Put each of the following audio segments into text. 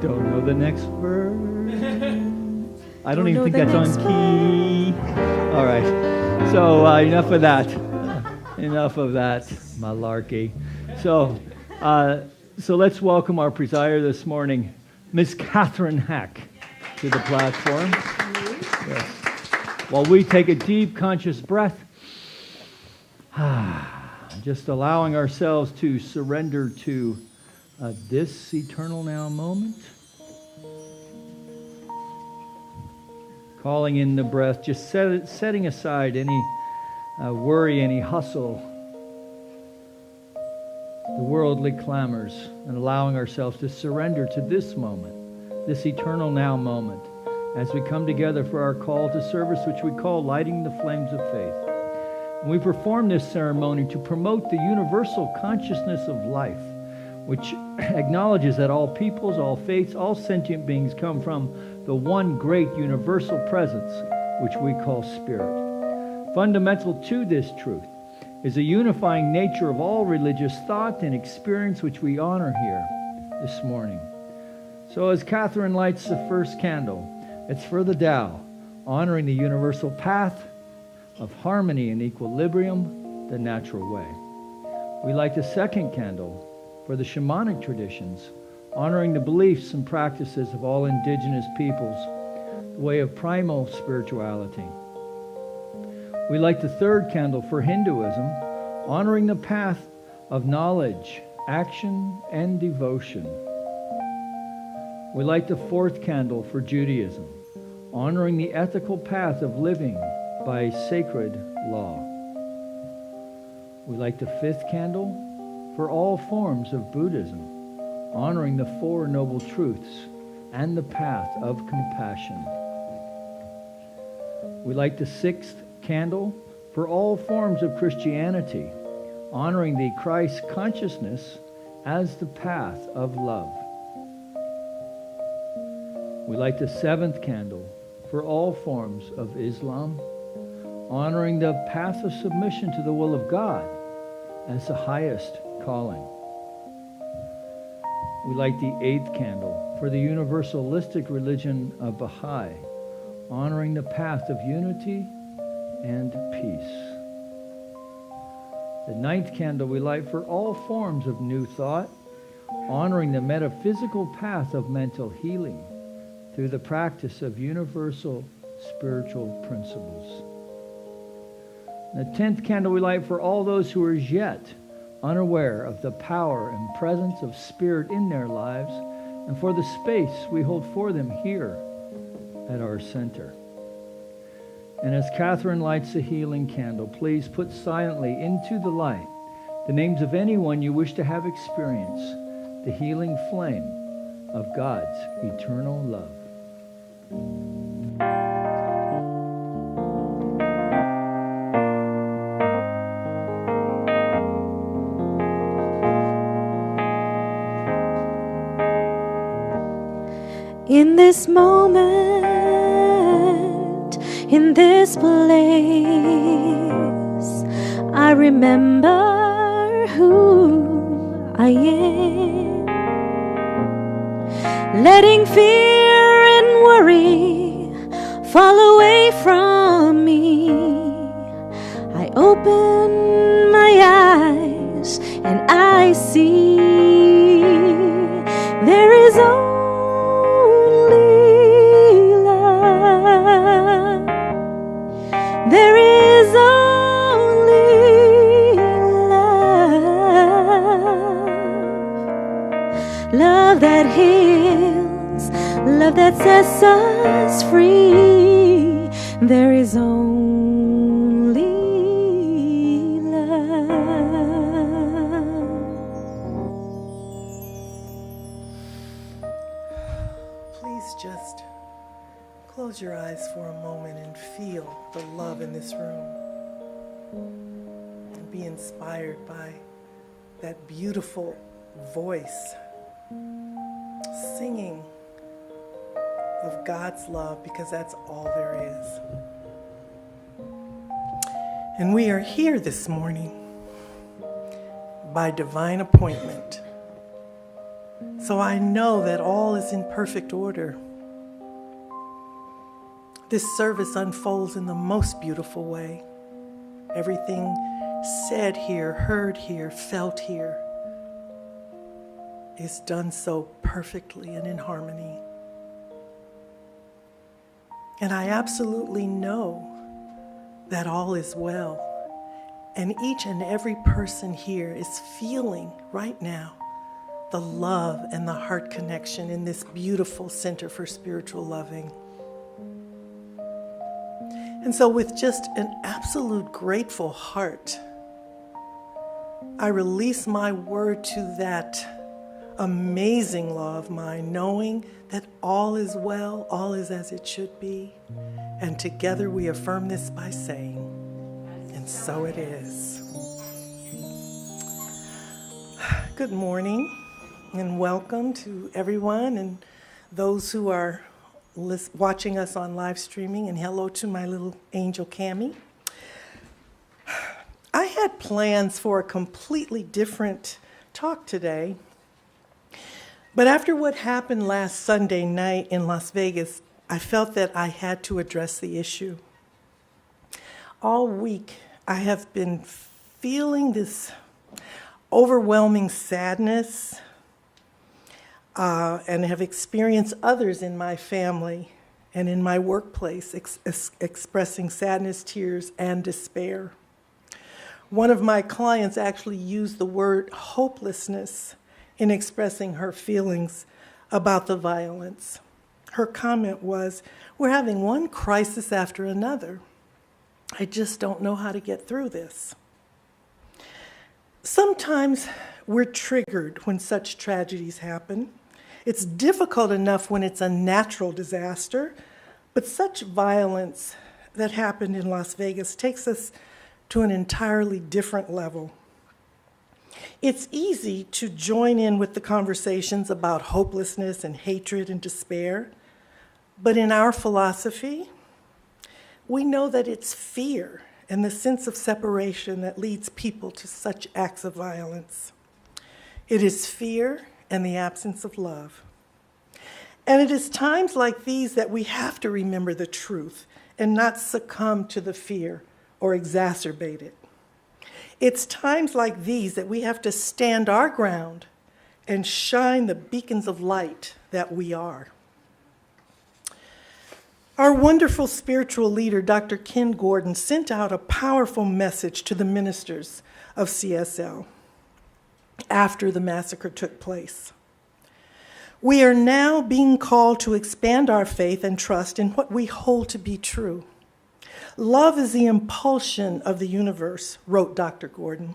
Don't know the next verse. I don't even think that's on key. All right. So enough of that. Enough of that malarkey. So let's welcome our presider this morning, Miss Catherine Hack, to the platform. Yes. While we take a deep, conscious breath, just allowing ourselves to surrender to this eternal now moment. Calling in the breath, just setting aside any worry, any hustle, the worldly clamors, and allowing ourselves to surrender to this moment, this eternal now moment, as we come together for our call to service, which we call Lighting the Flames of Faith. And we perform this ceremony to promote the universal consciousness of life, which acknowledges that all peoples, all faiths, all sentient beings come from the one great universal presence, which we call Spirit. Fundamental to this truth is a unifying nature of all religious thought and experience, which we honor here this morning. So as Catherine lights the first candle, it's for the Tao, honoring the universal path of harmony and equilibrium, the natural way. We light the second candle for the shamanic traditions, honoring the beliefs and practices of all indigenous peoples, the way of primal spirituality. We light the third candle for Hinduism, honoring the path of knowledge, action, and devotion. We light the fourth candle for Judaism, honoring the ethical path of living by sacred law. We light the fifth candle for all forms of Buddhism, honoring the Four Noble Truths and the path of compassion. We light the sixth candle for all forms of Christianity, honoring the Christ consciousness as the path of love. We light the seventh candle for all forms of Islam, honoring the path of submission to the will of God as the highest calling. We light the eighth candle for the universalistic religion of Baha'i, honoring the path of unity and peace. The ninth candle we light for all forms of new thought, honoring the metaphysical path of mental healing through the practice of universal spiritual principles. The 10th candle we light for all those who are as yet unaware of the power and presence of Spirit in their lives, and for the space we hold for them here at our center. And as Catherine lights the healing candle, please put silently into the light the names of anyone you wish to have experience the healing flame of God's eternal love. In this moment, in this place, I remember who I am. Letting fear and worry fall away from me, I open my eyes and I see there is only love. There is only love. Love that heals, love that sets us free. There is only Just close your eyes for a moment and feel the love in this room. And be inspired by that beautiful voice singing of God's love, because that's all there is. And we are here this morning by divine appointment, So I know that all is in perfect order. This service unfolds in the most beautiful way. Everything said here, heard here, felt here is done so perfectly and in harmony. And I absolutely know that all is well. And each and every person here is feeling right now the love and the heart connection in this beautiful Center for Spiritual Loving. And so with just an absolute grateful heart, I release my word to that amazing law of mine, knowing that all is well, all is as it should be. And together we affirm this by saying, and so it is. Good morning and welcome to everyone and those who are watching us on live streaming, and hello to my little angel Cammie. I had plans for a completely different talk today, but after what happened last Sunday night in Las Vegas, I felt that I had to address the issue. All week, I have been feeling this overwhelming sadness and have experienced others in my family and in my workplace expressing sadness, tears, and despair. One of my clients actually used the word hopelessness in expressing her feelings about the violence. Her comment was, "We're having one crisis after another. I just don't know how to get through this." Sometimes we're triggered when such tragedies happen. It's difficult enough when it's a natural disaster, but such violence that happened in Las Vegas takes us to an entirely different level. It's easy to join in with the conversations about hopelessness and hatred and despair, but in our philosophy, we know that it's fear and the sense of separation that leads people to such acts of violence. It is fear and the absence of love. And it is times like these that we have to remember the truth and not succumb to the fear or exacerbate it. It's times like these that we have to stand our ground and shine the beacons of light that we are. Our wonderful spiritual leader, Dr. Ken Gordon, sent out a powerful message to the ministers of CSL after the massacre took place. We are now being called to expand our faith and trust in what we hold to be true. Love is the impulsion of the universe, wrote Dr. Gordon.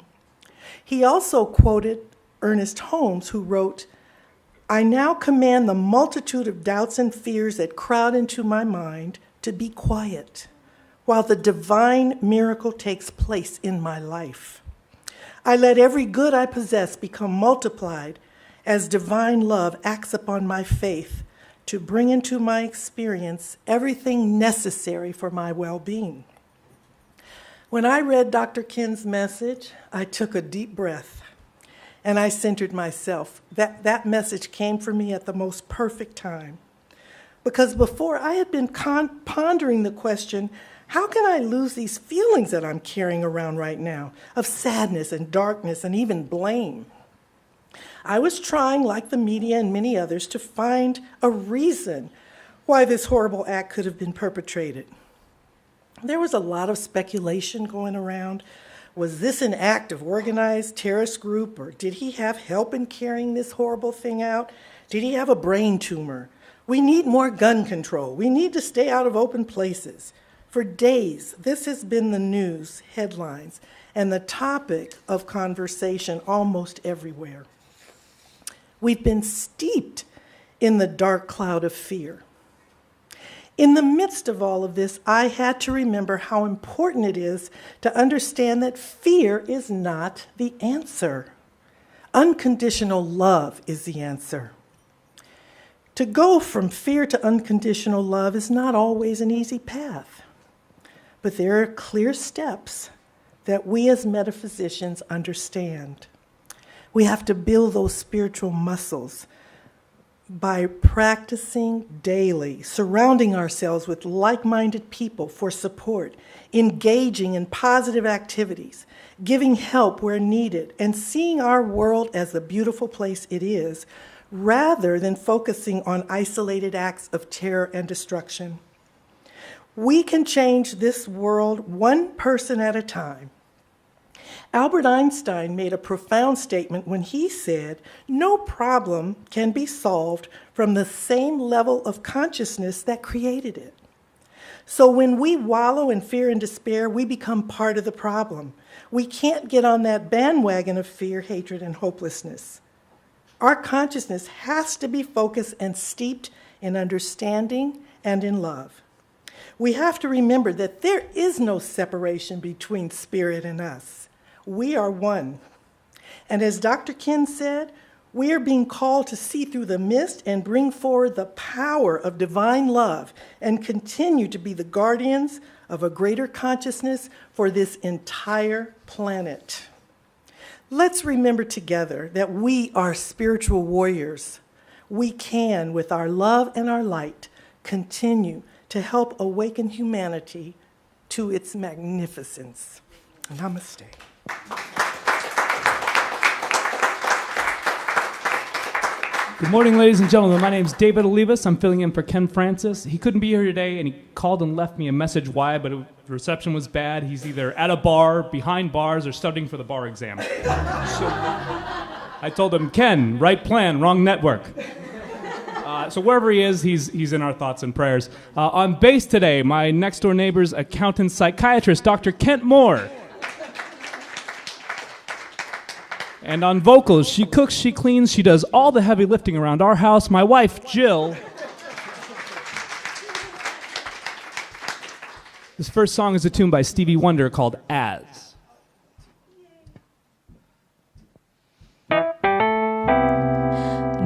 He also quoted Ernest Holmes, who wrote, "I now command the multitude of doubts and fears that crowd into my mind to be quiet, while the divine miracle takes place in my life. I let every good I possess become multiplied as divine love acts upon my faith to bring into my experience everything necessary for my well-being." When I read Dr. Ken's message, I took a deep breath and I centered myself. That message came for me at the most perfect time. Because before, I had been pondering the question, how can I lose these feelings that I'm carrying around right now of sadness and darkness and even blame? I was trying, like the media and many others, to find a reason why this horrible act could have been perpetrated. There was a lot of speculation going around. Was this an act of organized terrorist group, or did he have help in carrying this horrible thing out? Did he have a brain tumor? We need more gun control. We need to stay out of open places. For days, this has been the news headlines and the topic of conversation almost everywhere. We've been steeped in the dark cloud of fear. In the midst of all of this, I had to remember how important it is to understand that fear is not the answer. Unconditional love is the answer. To go from fear to unconditional love is not always an easy path, but there are clear steps that we as metaphysicians understand. We have to build those spiritual muscles by practicing daily, surrounding ourselves with like-minded people for support, engaging in positive activities, giving help where needed, and seeing our world as the beautiful place it is, rather than focusing on isolated acts of terror and destruction. We can change this world one person at a time. Albert Einstein made a profound statement when he said, "No problem can be solved from the same level of consciousness that created it." So when we wallow in fear and despair, we become part of the problem. We can't get on that bandwagon of fear, hatred, and hopelessness. Our consciousness has to be focused and steeped in understanding and in love. We have to remember that there is no separation between spirit and us. We are one. And as Dr. Ken said, we are being called to see through the mist and bring forward the power of divine love and continue to be the guardians of a greater consciousness for this entire planet. Let's remember together that we are spiritual warriors. We can, with our love and our light, continue to help awaken humanity to its magnificence. Namaste. Good morning, ladies and gentlemen. My name is David Olivas. I'm filling in for Ken Francis. He couldn't be here today, and he called and left me a message why, but the reception was bad. He's either at a bar, behind bars, or studying for the bar exam. So I told him, Ken, right plan, wrong network. So wherever he is, he's in our thoughts and prayers. On bass today, my next-door neighbor's accountant psychiatrist, Dr. Kent Moore. And on vocals, she cooks, she cleans, she does all the heavy lifting around our house. My wife, Jill. This first song is a tune by Stevie Wonder called As.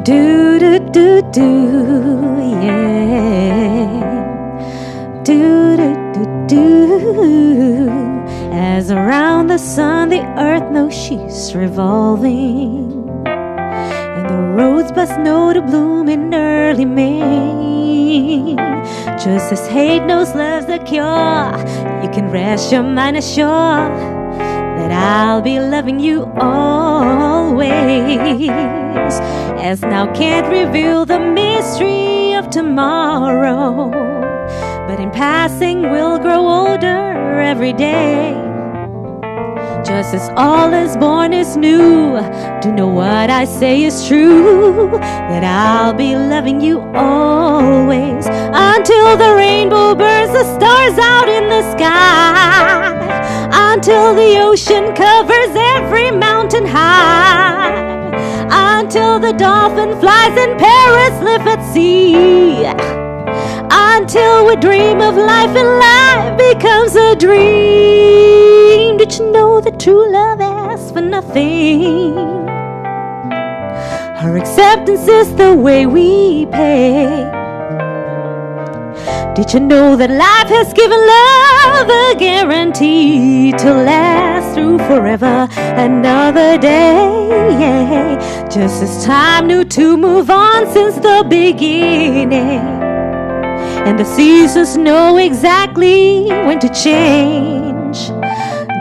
Do do do do, yeah. Do do do do. As around the sun the earth knows she's revolving, and the roads bust know to bloom in early May. Just as hate knows love's the cure, you can rest your mind assured that I'll be loving you always. As now can't reveal the mystery of tomorrow, but in passing we'll grow older every day. Just as all is born is new, to know what I say is true, that I'll be loving you always, until the rainbow burns the stars out in the sky, until the ocean covers every mountain high, until the dolphin flies and parrots live at sea, until we dream of life and life becomes a dream. Did you know that true love asks for nothing? Her acceptance is the way we pay. Did you know that life has given love a guarantee to last through forever another day? Just as time knew to move on since the beginning, and the seasons know exactly when to change.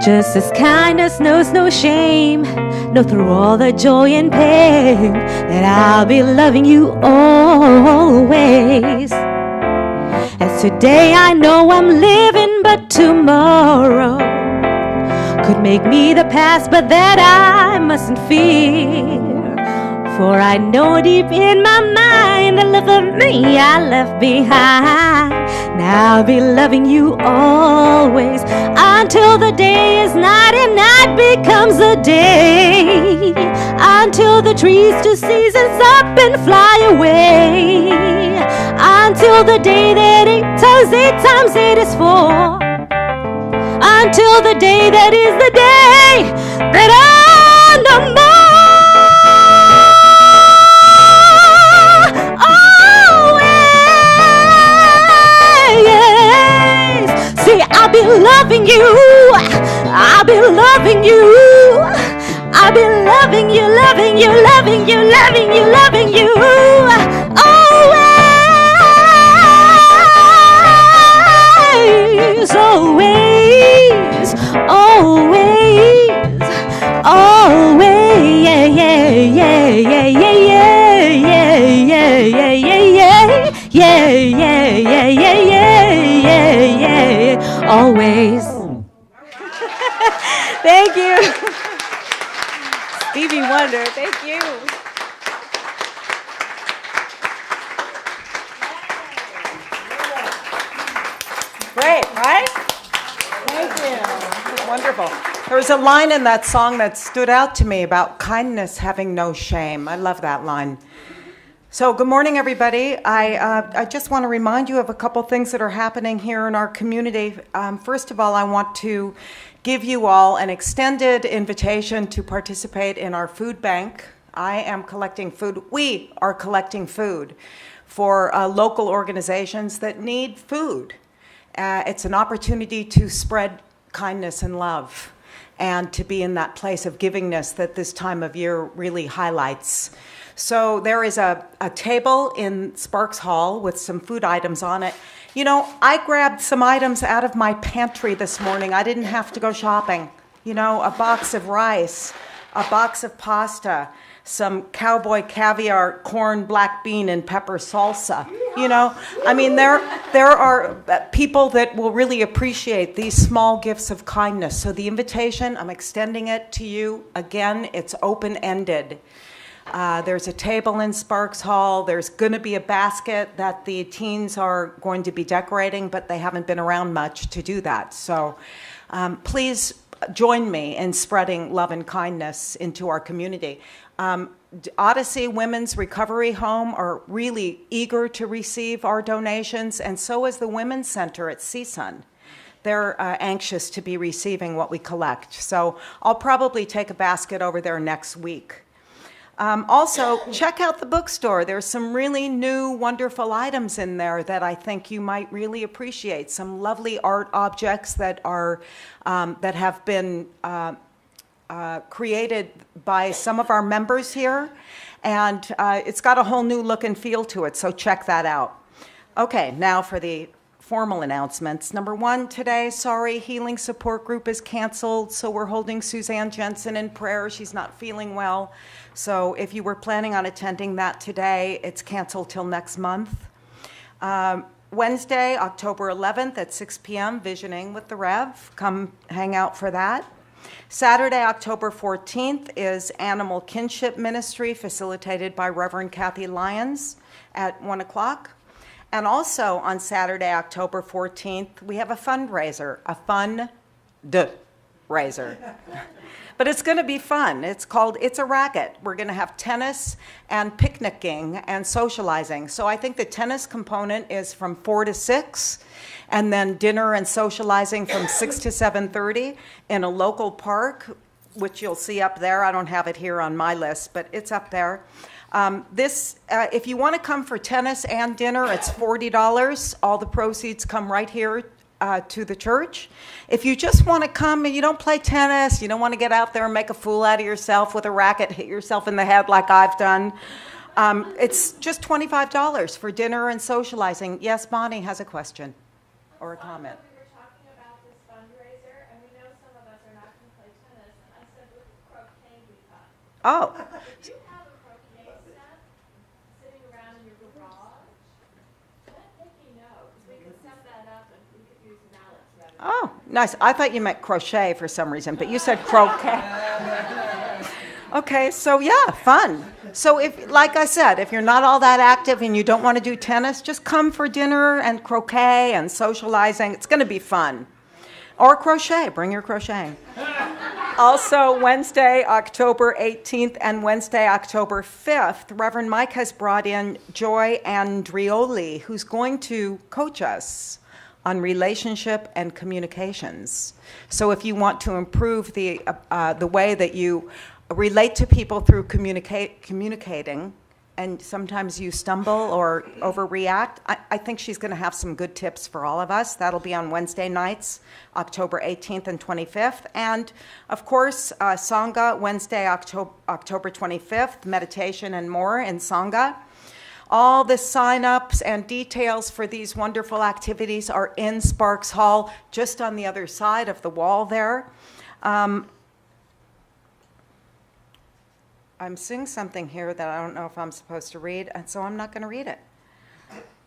Just as kindness knows no shame, know through all the joy and pain, that I'll be loving you always. As today I know I'm living, but tomorrow could make me the past, but that I mustn't fear. For I know deep in my mind the love of me I left behind. Now I'll be loving you always, until the day is night and night becomes a day, until the trees just seasons up and fly away, until the day that 8 times 8 is 4, until the day that is the day that I no more. I'll be loving you, I'll be loving you, I'll be loving you, loving you, loving you, loving you, loving you calendar. Thank you. Great, right? Thank you. Wonderful. There was a line in that song that stood out to me about kindness having no shame. I love that line. So good morning, everybody. I just want to remind you of a couple things that are happening here in our community. First of all, I want to give you all an extended invitation to participate in our food bank. I am collecting food. We are collecting food for local organizations that need food. It's an opportunity to spread kindness and love and to be in that place of givingness that this time of year really highlights. So there is a table in Sparks Hall with some food items on it. You know, I grabbed some items out of my pantry this morning. I didn't have to go shopping. You know, a box of rice, a box of pasta, some cowboy caviar, corn, black bean, and pepper salsa. You know, I mean, there are people that will really appreciate these small gifts of kindness. So the invitation, I'm extending it to you. Again, it's open-ended. There's a table in Sparks Hall. There's going to be a basket that the teens are going to be decorating, but they haven't been around much to do that. So please join me in spreading love and kindness into our community. Odyssey Women's Recovery Home are really eager to receive our donations, and so is the Women's Center at CSUN. They're anxious to be receiving what we collect. So I'll probably take a basket over there next week. Also, check out the bookstore. There's some really new, wonderful items in there that I think you might really appreciate. Some lovely art objects that are that have been created by some of our members here, and it's got a whole new look and feel to it. So check that out. Okay, now for the formal announcements. Number one, today, sorry, Healing Support Group is canceled, so we're holding Suzanne Jensen in prayer. She's not feeling well. So if you were planning on attending that today, it's canceled till next month. Wednesday, October 11th at 6 p.m., Visioning with the Rev. Come hang out for that. Saturday, October 14th is Animal Kinship Ministry, facilitated by Reverend Kathy Lyons at 1 o'clock. And also on Saturday, October 14th, we have a fundraiser, a fund-raiser. But it's going to be fun. It's called It's a Racket. We're going to have tennis and picnicking and socializing. So I think the tennis component is from 4 to 6, and then dinner and socializing from 6 to 7:30 in a local park, which you'll see up there. I don't have it here on my list, but it's up there. If you want to come for tennis and dinner, it's $40. All the proceeds come right here to the church. If you just want to come and you don't play tennis, you don't want to get out there and make a fool out of yourself with a racket, hit yourself in the head like I've done, it's just $25 for dinner and socializing. Yes, Bonnie has a question or a comment. We were talking about this fundraiser, and we know some of us are not going to play tennis, and I said, look at croquet we got. Oh. If you have a croquet set sitting around in your garage, let Nikki know, because we could set that up and we could use mallets rather than... Oh, nice. I thought you meant crochet for some reason, but you said croquet. Okay, so yeah, fun. So if, like I said, if you're not all that active and you don't want to do tennis, just come for dinner and croquet and socializing. It's going to be fun. Or crochet. Bring your crocheting. Also, Wednesday, October 18th and Wednesday, October 5th, Reverend Mike has brought in Joy Andrioli, who's going to coach us on relationship and communications. So if you want to improve the way that you relate to people through communicating, and sometimes you stumble or overreact, I think she's going to have some good tips for all of us. That'll be on Wednesday nights, October 18th and 25th. And, of course, Sangha, Wednesday, October 25th, meditation and more in Sangha. All the sign-ups and details for these wonderful activities are in Sparks Hall, just on the other side of the wall there. I'm seeing something here that I don't know if I'm supposed to read, and so I'm not going to read it.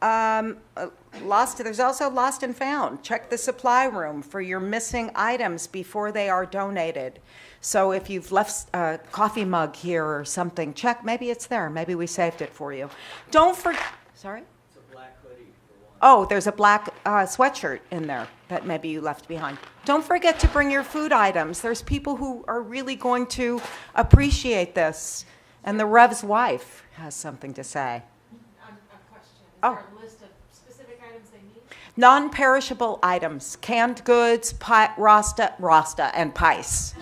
There's also lost and found. Check the supply room for your missing items before they are donated. So if you've left a coffee mug here or something, check. Maybe it's there. Maybe we saved it for you. Don't forget. Sorry? It's a black hoodie for one. Oh, there's a black sweatshirt in there that maybe you left behind. Don't forget to bring your food items. There's people who are really going to appreciate this. And the Rev's wife has something to say. A question. Is Oh. there a list of specific items they need? Non-perishable items, canned goods, Rasta and pice.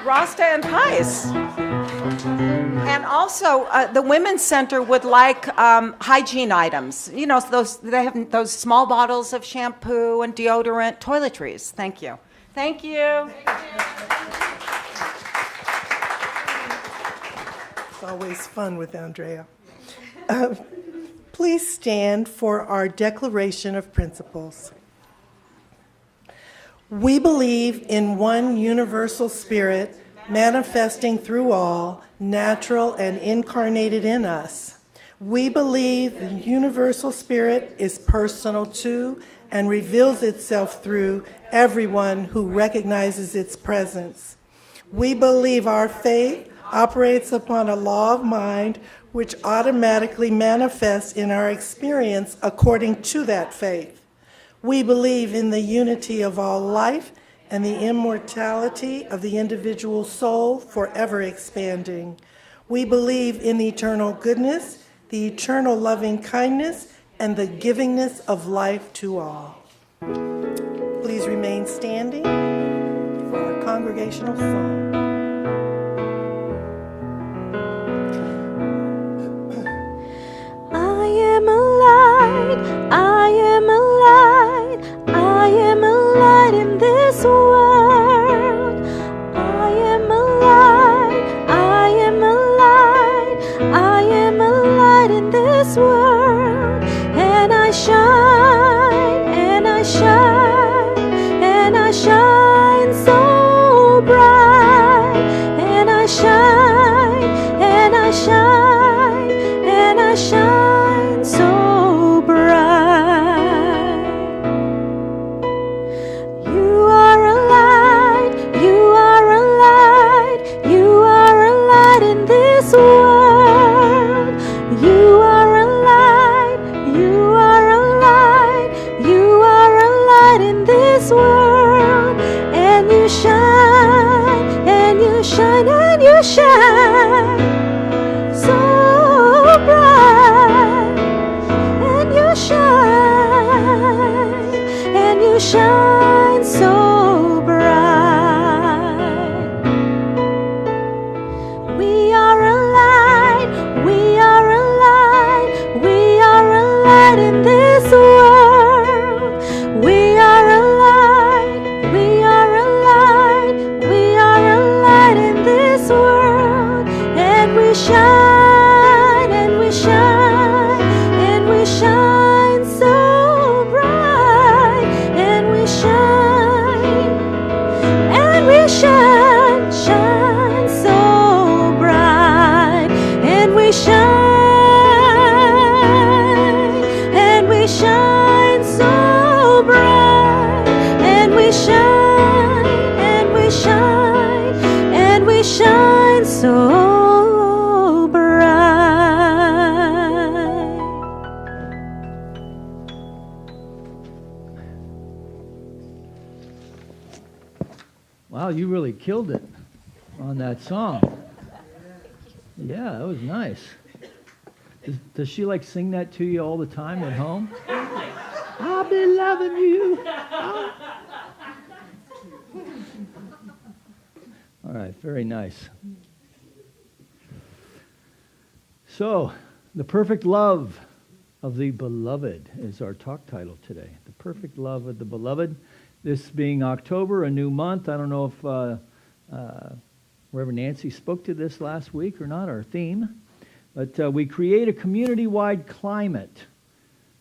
Rasta and pice. And also, the Women's Center would like hygiene items. You know, they have those small bottles of shampoo and deodorant, toiletries. Thank you. Thank you. It's always fun with Andrea. Please stand for our Declaration of Principles. We believe in one universal spirit manifesting through all, natural and incarnated in us. We believe the universal spirit is personal to and reveals itself through everyone who recognizes its presence. We believe our faith operates upon a law of mind which automatically manifests in our experience according to that faith. We believe in the unity of all life and the immortality of the individual soul forever expanding. We believe in the eternal goodness, the eternal loving kindness, and the givingness of life to all. Please remain standing for our congregational song. I am a light, I am a light, I am a light in this world. I am a light, I am a light, I am a light in this world. And I shine, and I shine, and I shine so bright. And I shine, and I shine, and I shine so bright. You are a light, you are a light, you are a light in this world. You are a light, you are a light, you are a light in this world. And you shine, and you shine, and you shine so bright. And you shine so bright. We are a light, we are a light, we are a light in this world. We are a light, we are a light, we are a light in this world. And we shine, and we shine, and we shine so bright. And we shine, and we shine, shine so bright. And we shine, and we shine so bright. And we shine, and we shine, and we shine so bright. Wow, you really killed it on that song. Yeah, that was nice. Does she like sing that to you all the time at home? I'll be loving you. All right, very nice. So, the perfect love of the beloved is our talk title today. The perfect love of the beloved. This being October, a new month. I don't know if Reverend Nancy spoke to this last week or not, our theme. But we create a community-wide climate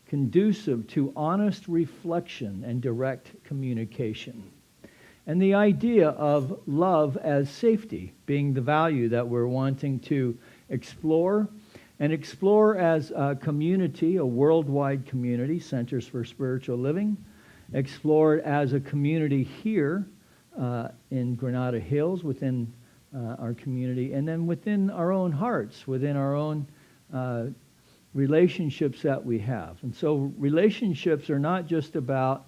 conducive to honest reflection and direct communication. And the idea of love as safety being the value that we're wanting to explore And explore as a community, a worldwide community, Centers for Spiritual Living. Explore it as a community here in Granada Hills, within our community, and then within our own hearts, within our own relationships that we have. And so relationships are not just about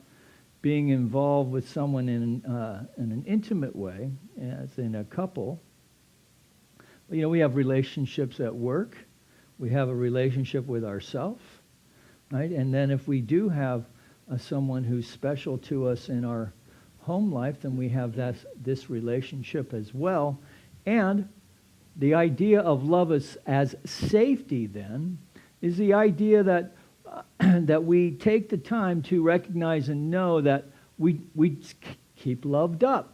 being involved with someone in an intimate way, as in a couple. You know, we have relationships at work. We have a relationship with ourselves, right? And then if we do have someone who's special to us in our home life, then we have this relationship as well. And the idea of love as safety then is the idea that that we take the time to recognize and know that we keep loved up.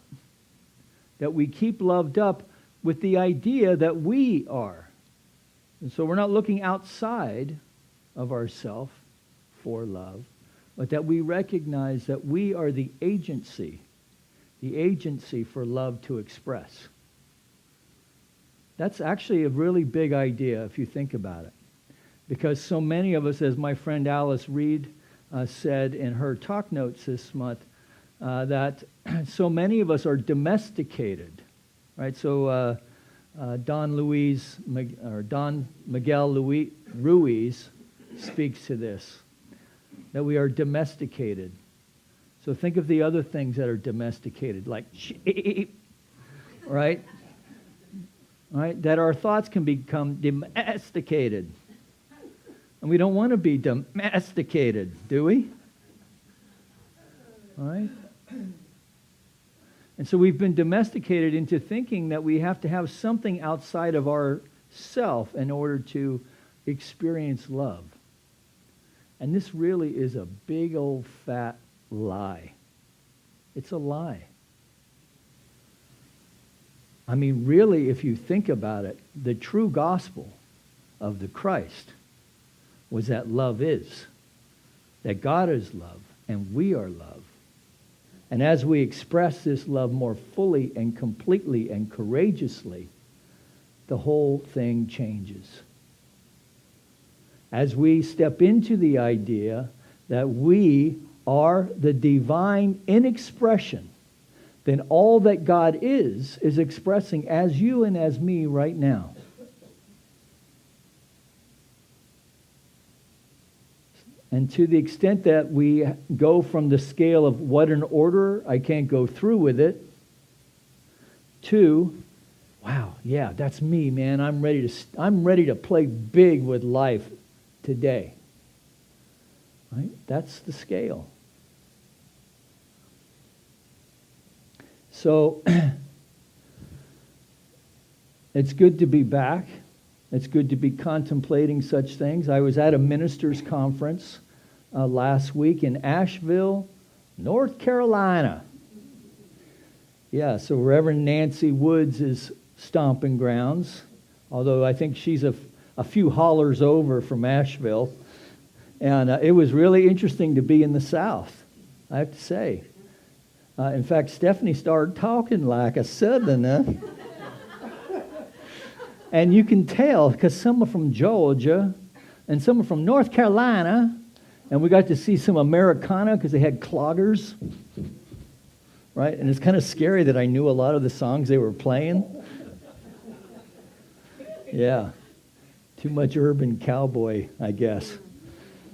That we keep loved up with the idea that we are. And so we're not looking outside of ourselves for love, but that we recognize that we are the agency for love to express. That's actually a really big idea if you think about it. Because so many of us, as my friend Alice Reed said in her talk notes this month, that so many of us are domesticated, right? So Don Miguel Ruiz speaks to this, that we are domesticated. So think of the other things that are domesticated, like sheep, right? Right? That our thoughts can become domesticated. And we don't want to be domesticated, do we? All right? And so we've been domesticated into thinking that we have to have something outside of ourself in order to experience love. And this really is a big old fat lie. It's a lie. I mean, really, if you think about it, the true gospel of the Christ was that love is, that God is love, and we are love. And as we express this love more fully and completely and courageously, the whole thing changes. As we step into the idea that we are the divine in expression, then all that God is expressing as you and as me right now. And to the extent that we go from the scale of what an order, I can't go through with it, to, wow, yeah, that's me, man. I'm ready to play big with life today. Right? That's the scale. So it's good to be back. It's good to be contemplating such things. I was at a ministers' conference last week in Asheville, North Carolina. Yeah, so Reverend Nancy Woods is stomping grounds, although I think she's a few hollers over from Asheville. And it was really interesting to be in the South, I have to say. In fact, Stephanie started talking like a Southerner. And you can tell, because some are from Georgia, and some are from North Carolina, and we got to see some Americana because they had cloggers, right? And it's kind of scary that I knew a lot of the songs they were playing. Yeah, too much urban cowboy, I guess,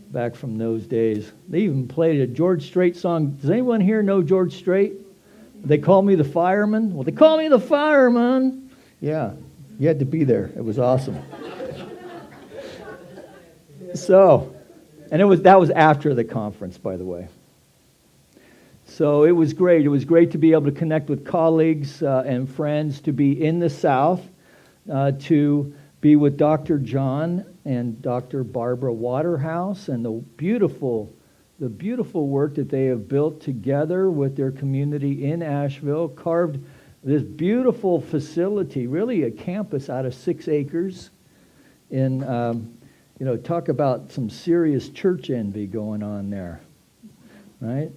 back from those days. They even played a George Strait song. Does anyone here know George Strait? They call me the fireman. Well, they call me the fireman. Yeah. You had to be there. It was awesome. So, and that was after the conference, by the way. So it was great. It was great to be able to connect with colleagues and friends, to be in the South, to be with Dr. John and Dr. Barbara Waterhouse, and the beautiful work that they have built together with their community in Asheville, carved this beautiful facility, really a campus out of 6 acres. In, talk about some serious church envy going on there, right?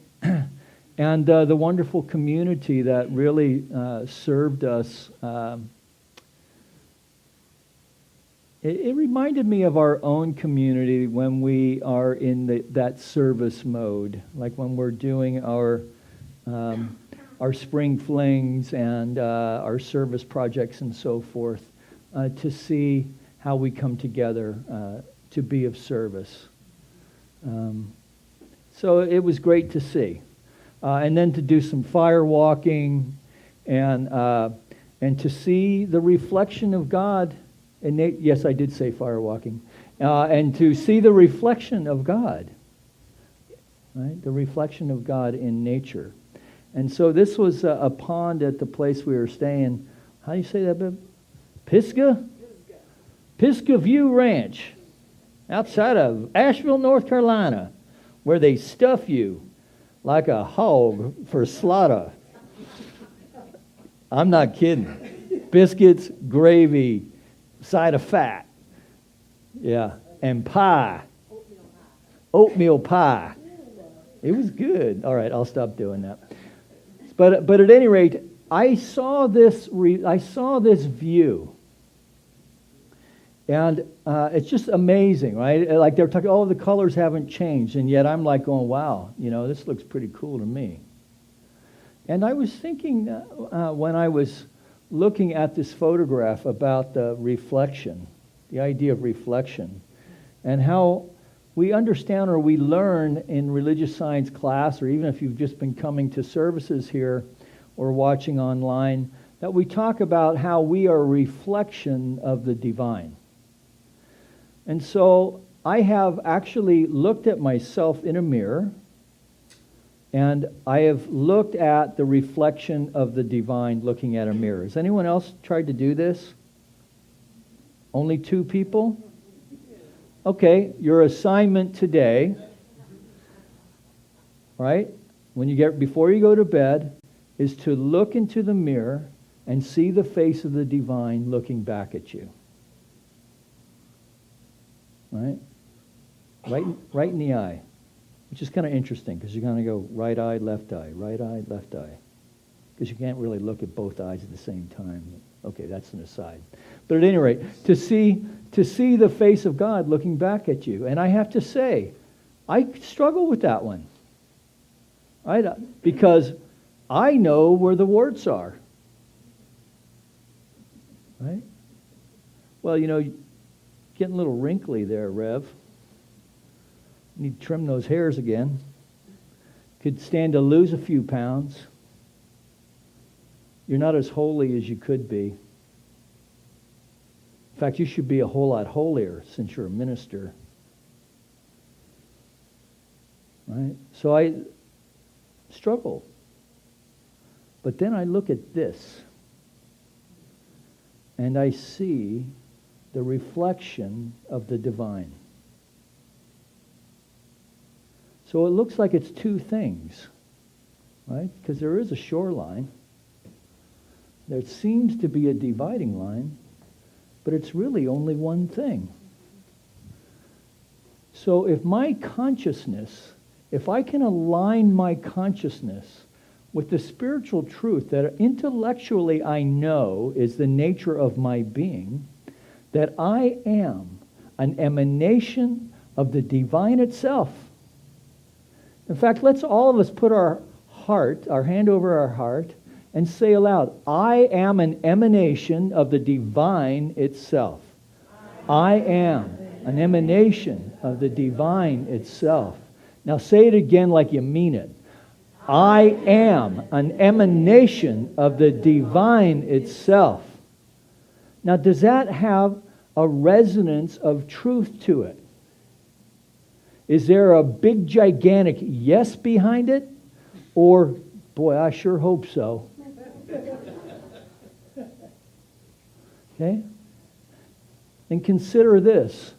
And the wonderful community that really served us it reminded me of our own community when we are in that service mode, like when we're doing our spring flings and our service projects and so forth, to see how we come together to be of service. So it was great to see. And then to do some fire walking and to see the reflection of God. And yes, I did say fire walking. And to see the reflection of God, right? The reflection of God in nature. And so this was a pond at the place we were staying. How do you say that, babe? Pisgah? Pisgah View Ranch, outside of Asheville, North Carolina, where they stuff you like a hog for slaughter. I'm not kidding. Biscuits, gravy, side of fat. Yeah. And pie. Oatmeal pie. It was good. All right, I'll stop doing that. But at any rate, I saw this view. And it's just amazing, right? Like they're talking, oh, the colors haven't changed. And yet I'm like going, wow, this looks pretty cool to me. And I was thinking when I was looking at this photograph about the reflection, the idea of reflection, and how we understand or we learn in religious science class, or even if you've just been coming to services here or watching online, that we talk about how we are a reflection of the divine. And so I have actually looked at myself in a mirror, and I have looked at the reflection of the divine looking at a mirror. Has anyone else tried to do this? Only 2 people? Okay, your assignment today, right, before you go to bed, is to look into the mirror and see the face of the divine looking back at you. Right? Right in the eye. Which is kind of interesting because you're going to go right eye, left eye, right eye, left eye. Because you can't really look at both eyes at the same time. Okay, that's an aside. But at any rate, to see the face of God looking back at you. And I have to say, I struggle with that one. Right? Because I know where the warts are. Right? Well, getting a little wrinkly there, Rev. Need to trim those hairs again. Could stand to lose a few pounds. You're not as holy as you could be. In fact, you should be a whole lot holier since you're a minister. Right? So I struggle. But then I look at this, and I see the reflection of the divine. So it looks like it's 2 things, right? Because there is a shoreline. There seems to be a dividing line, but it's really only one thing. So if I can align my consciousness with the spiritual truth that intellectually I know is the nature of my being, that I am an emanation of the divine itself. In fact, let's all of us put our hand over our heart, and say aloud, I am an emanation of the divine itself. I am an emanation of the divine itself. Now say it again like you mean it. I am an emanation of the divine itself. Now, does that have a resonance of truth to it? Is there a big, gigantic yes behind it? Or, boy, I sure hope so. Okay? And consider this,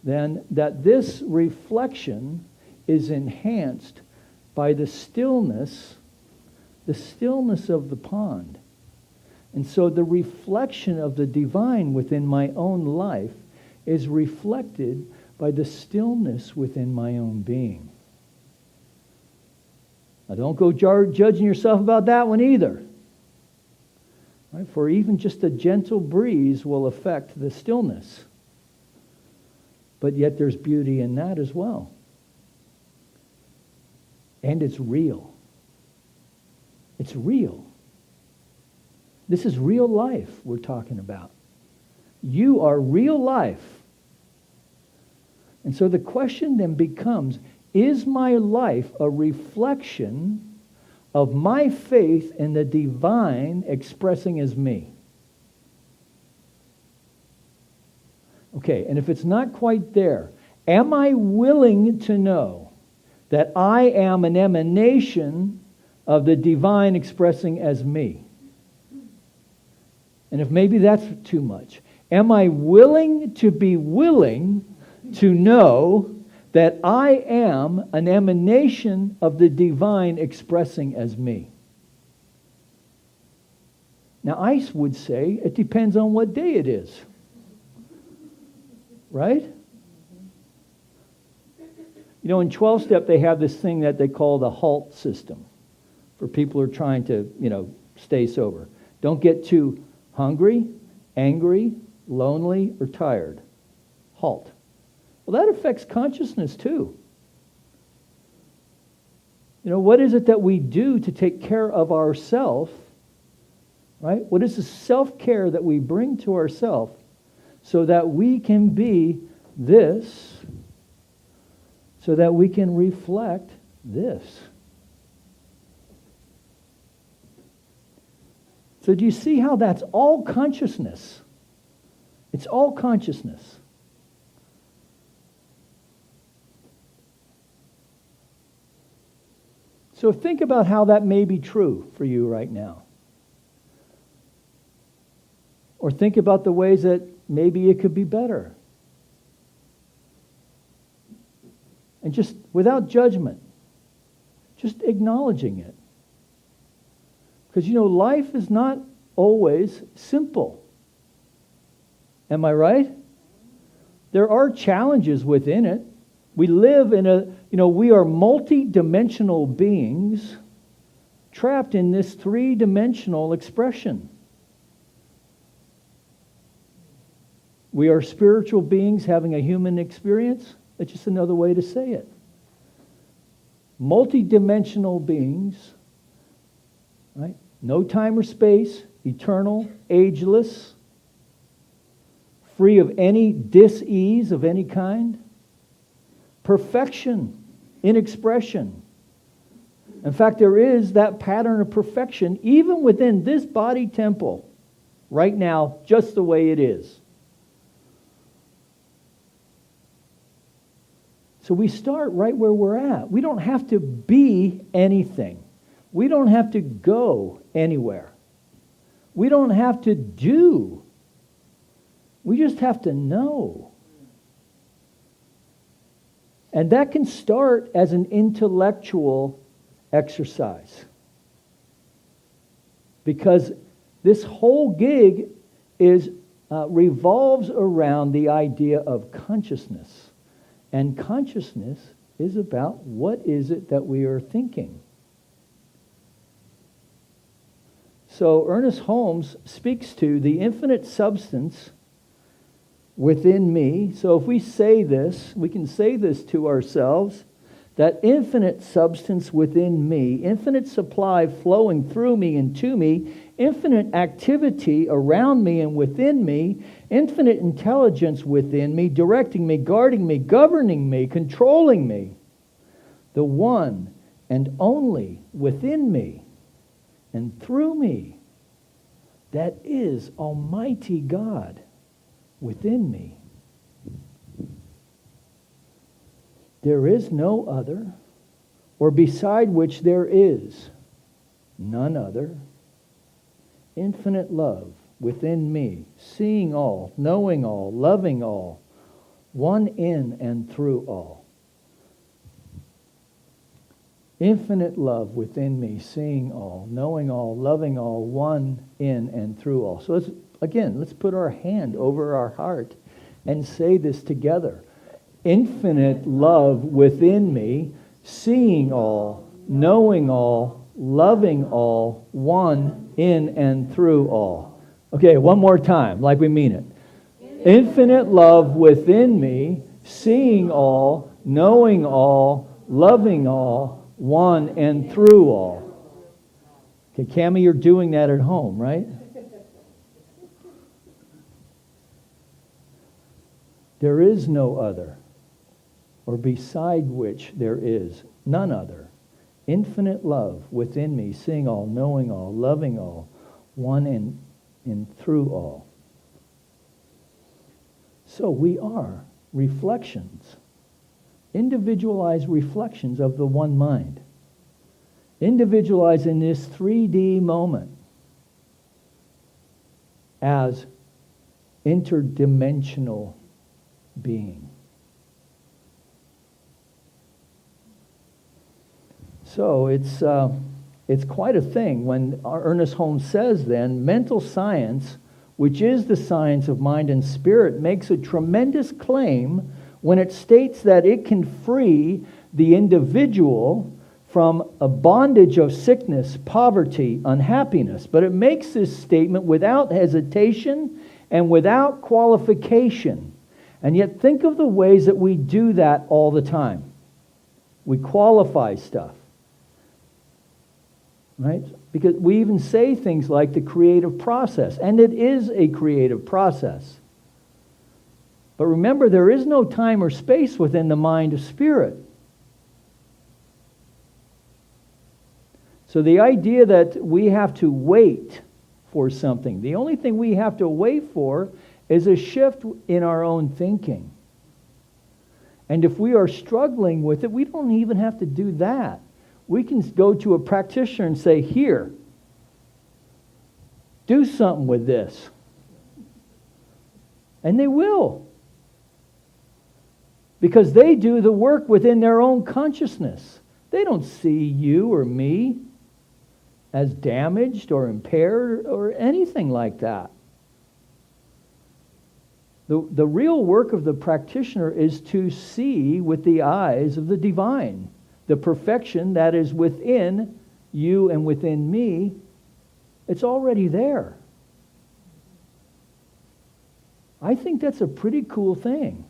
then, that this reflection is enhanced by the stillness of the pond. And so the reflection of the divine within my own life is reflected by the stillness within my own being. Now don't go judging yourself about that one either. Right? For even just a gentle breeze will affect the stillness. But yet there's beauty in that as well. And it's real. It's real. This is real life we're talking about. You are real life. And so the question then becomes, is my life a reflection of my faith in the divine expressing as me? Okay, and if it's not quite there, am I willing to know that I am an emanation of the divine expressing as me? And if maybe that's too much, am I willing to know that I am an emanation of the divine expressing as me? Now, I would say it depends on what day it is. Right? You know, in 12-step, they have this thing that they call the HALT system for people who are trying to, stay sober. Don't get too hungry, angry, lonely, or tired. HALT. Well, that affects consciousness too. What is it that we do to take care of ourselves, right? What is the self-care that we bring to ourselves so that we can be this, so that we can reflect this? So do you see how that's all consciousness? It's all consciousness. So think about how that may be true for you right now. Or think about the ways that maybe it could be better. And just without judgment, just acknowledging it. Because life is not always simple. Am I right? There are challenges within it. We live in we are multi-dimensional beings trapped in this three-dimensional expression. We are spiritual beings having a human experience. That's just another way to say it. Multi-dimensional beings, right? No time or space, eternal, ageless, free of any dis-ease of any kind. Perfection in expression. In fact, there is that pattern of perfection even within this body temple right now, just the way it is. So we start right where we're at. We don't have to be anything. We don't have to go anywhere. We don't have to do. We just have to know. And that can start as an intellectual exercise. Because this whole gig revolves around the idea of consciousness. And consciousness is about what is it that we are thinking. So Ernest Holmes speaks to the infinite substance within me. So if we say this, we can say this to ourselves, that infinite substance within me, infinite supply flowing through me and to me, infinite activity around me and within me, infinite intelligence within me, directing me, guarding me, governing me, controlling me, the one and only within me and through me, that is Almighty God within me. There is no other, or beside which there is none other. Infinite love within me, seeing all, knowing all, loving all, one in and through all. Infinite love within me, seeing all, knowing all, loving all, one in and through all. So let's put our hand over our heart and say this together. Infinite love within me, seeing all, knowing all, loving all, one in and through all. Okay, one more time, like we mean it. Infinite love within me, seeing all, knowing all, loving all, one and through all. Okay, Cammie, you're doing that at home, right? There is no other, or beside which there is none other. Infinite love within me, seeing all, knowing all, loving all, one and through all. So we are reflections, individualized reflections of the one mind. Individualized in this 3D moment as interdimensional being. So it's quite a thing when Ernest Holmes says then, mental science, which is the science of mind and spirit, makes a tremendous claim when it states that it can free the individual from a bondage of sickness, poverty, unhappiness. But it makes this statement without hesitation and without qualification. And yet think of the ways that we do that all the time. We qualify stuff. Right? Because we even say things like the creative process, and it is a creative process. But remember, there is no time or space within the mind of spirit. So the idea that we have to wait for something, the only thing we have to wait for is a shift in our own thinking. And if we are struggling with it, we don't even have to do that. We can go to a practitioner and say, here, do something with this. And they will. Because they do the work within their own consciousness. They don't see you or me as damaged or impaired or anything like that. The real work of the practitioner is to see with the eyes of the divine. The perfection that is within you and within me, it's already there. I think that's a pretty cool thing.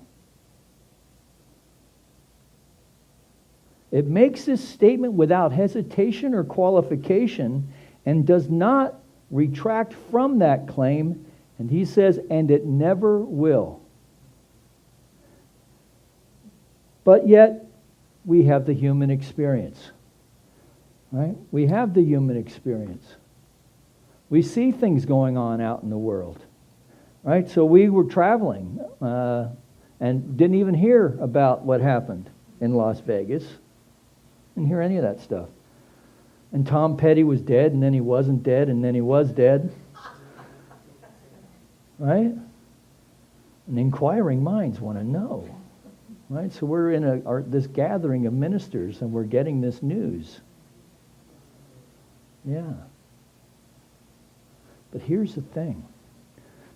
It makes this statement without hesitation or qualification and does not retract from that claim. And he says, and it never will. But yet, we have the human experience, right? We have the human experience. We see things going on out in the world, right? So we were traveling and didn't even hear about what happened in Las Vegas. Didn't hear any of that stuff. And Tom Petty was dead, and then he wasn't dead, and then he was dead, right? And inquiring minds want to know. Right? So we're in this gathering of ministers and we're getting this news. Yeah. But here's the thing.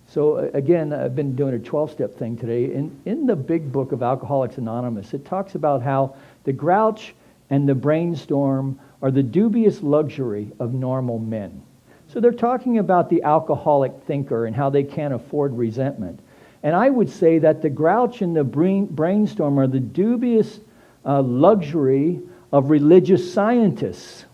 So again, I've been doing a 12-step thing today. In the big book of Alcoholics Anonymous, it talks about how the grouch and the brainstorm are the dubious luxury of normal men. So they're talking about the alcoholic thinker and how they can't afford resentment. And I would say that the grouch and the brainstorm are the dubious luxury of religious scientists.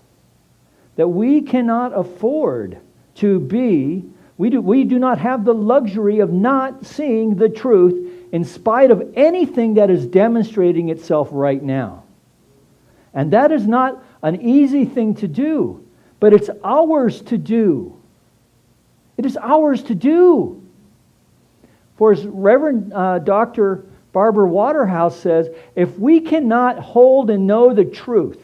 That we cannot afford to be, we do not have the luxury of not seeing the truth in spite of anything that is demonstrating itself right now. And that is not an easy thing to do, but it's ours to do. It is ours to do. For as Reverend Dr. Barbara Waterhouse says, if we cannot hold and know the truth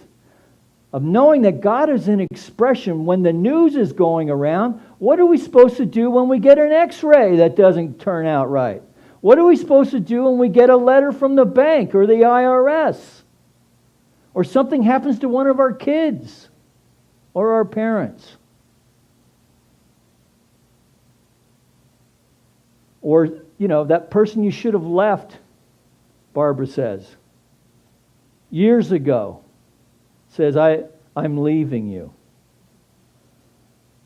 of knowing that God is in expression when the news is going around, what are we supposed to do when we get an x-ray that doesn't turn out right? What are we supposed to do when we get a letter from the bank or the IRS? Or something happens to one of our kids or our parents? Or, that person you should have left, Barbara says, years ago, says, I'm leaving you.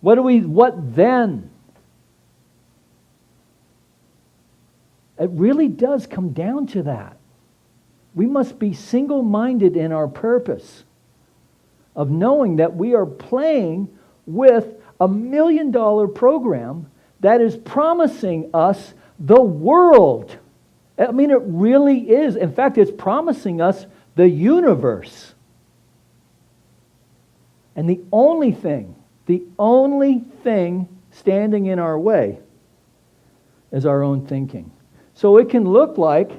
What then? It really does come down to that. We must be single-minded in our purpose of knowing that we are playing with $1 million program that is promising us the world. I mean, it really is. In fact, it's promising us the universe. And the only thing standing in our way is our own thinking. So it can look like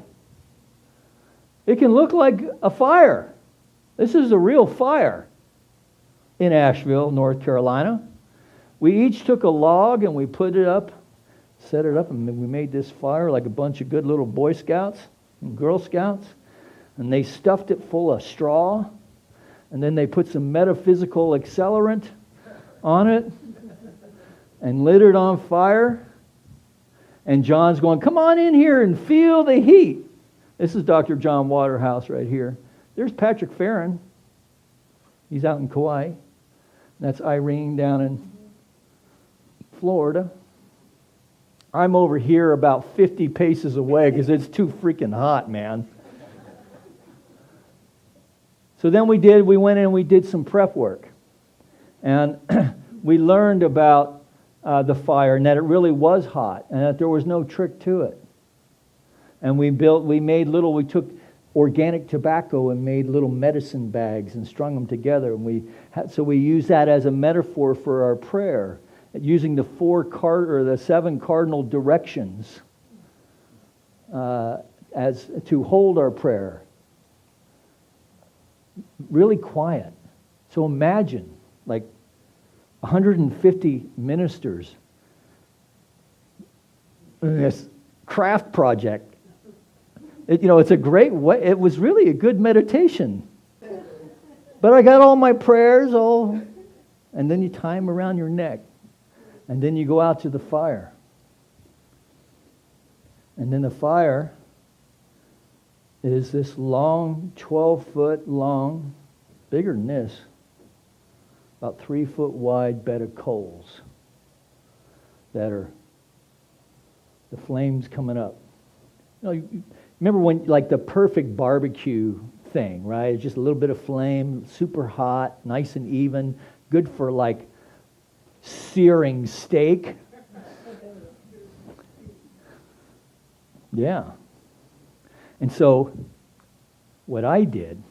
a fire. This is a real fire in Asheville, North Carolina. We each took a log and we put it up, set it up, and we made this fire like a bunch of good little Boy Scouts and Girl Scouts. And they stuffed it full of straw. And then they put some metaphysical accelerant on it and lit it on fire. And John's going, come on in here and feel the heat. This is Dr. John Waterhouse right here. There's Patrick Farron. He's out in Kauai. That's Irene down in Florida. I'm over here about 50 paces away because it's too freaking hot, man. So then we went in and we did some prep work. And we learned about the fire and that it really was hot and that there was no trick to it. And we took organic tobacco and made little medicine bags and strung them together. And so we used that as a metaphor for our prayer, using the 7 cardinal directions as to hold our prayer. Really quiet. So imagine, like 150 ministers in this craft project. It's a great way. It was really a good meditation. But I got all my prayers and then you tie them around your neck. And then you go out to the fire. And then the fire is this long, 12-foot long, bigger than this, about 3-foot wide bed of coals that are the flames coming up. You remember when, like the perfect barbecue thing, right? It's just a little bit of flame, super hot, nice and even, good for like searing steak. Yeah. And so what I did,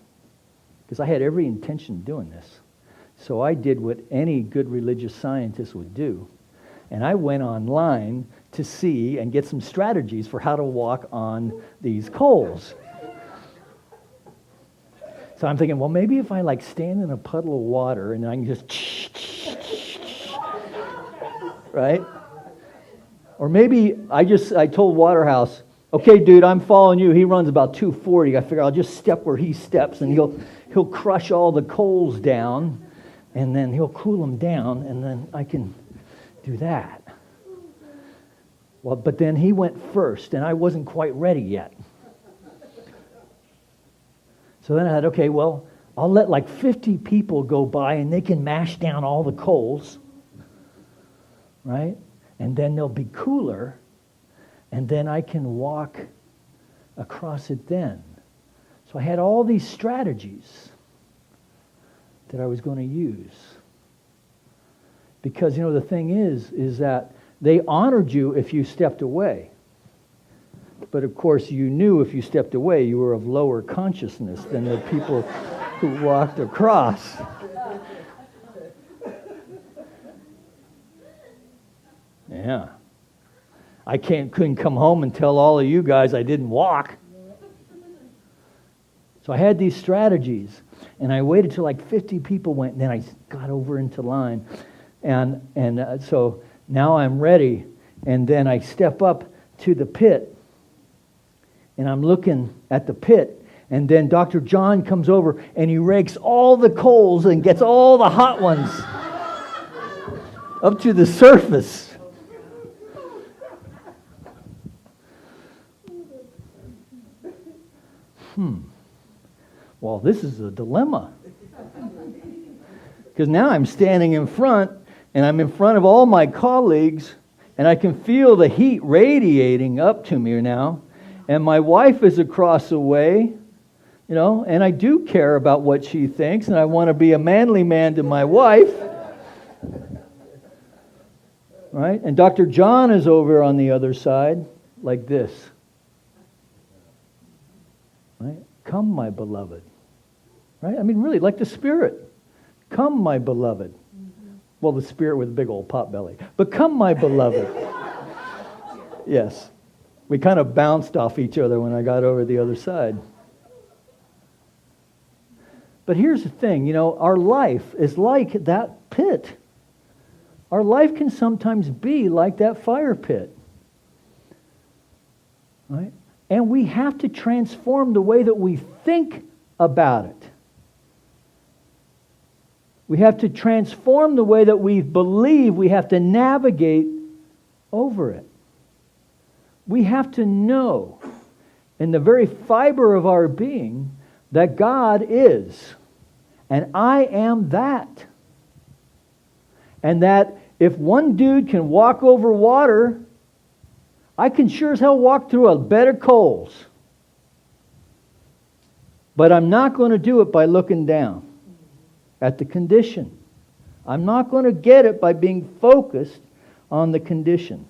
because I had every intention of doing this, so I did what any good religious scientist would do. And I went online to see and get some strategies for how to walk on these coals. So I'm thinking, well, maybe if I like stand in a puddle of water and I can just right? Or maybe I told Waterhouse, okay, dude, I'm following you. He runs about 240. I figure I'll just step where he steps, and he'll crush all the coals down, and then he'll cool them down, and then I can do that. Well, but then he went first, and I wasn't quite ready yet. So then I thought, okay, well, I'll let like 50 people go by, and they can mash down all the coals, right? And then they'll be cooler, and then I can walk across it then. So I had all these strategies that I was going to use. Because, the thing is that they honored you if you stepped away. But of course, you knew if you stepped away, you were of lower consciousness than the people who walked across. Yeah. I couldn't come home and tell all of you guys I didn't walk. So I had these strategies, and I waited till like 50 people went, and then I got over into line. And so now I'm ready, and then I step up to the pit, and I'm looking at the pit, and then Dr. John comes over, and he rakes all the coals and gets all the hot ones up to the surface. Well, this is a dilemma. Because now I'm standing in front, and I'm in front of all my colleagues, and I can feel the heat radiating up to me now. And my wife is across the way, and I do care about what she thinks, and I want to be a manly man to my wife. Right? And Dr. John is over on the other side, like this. Right? Come, my beloved. Right? I mean, really, like the Spirit. Come, my beloved. Well, the Spirit with a big old pot belly. But come, my beloved. Yes. We kind of bounced off each other when I got over the other side. But here's the thing, our life is like that pit. Our life can sometimes be like that fire pit. Right? And we have to transform the way that we think about it. We have to transform the way that we believe. We have to navigate over it. We have to know in the very fiber of our being that God is, and I am that. And that if one dude can walk over water, I can sure as hell walk through a bed of coals. But I'm not going to do it by looking down at the condition. I'm not going to get it by being focused on the condition.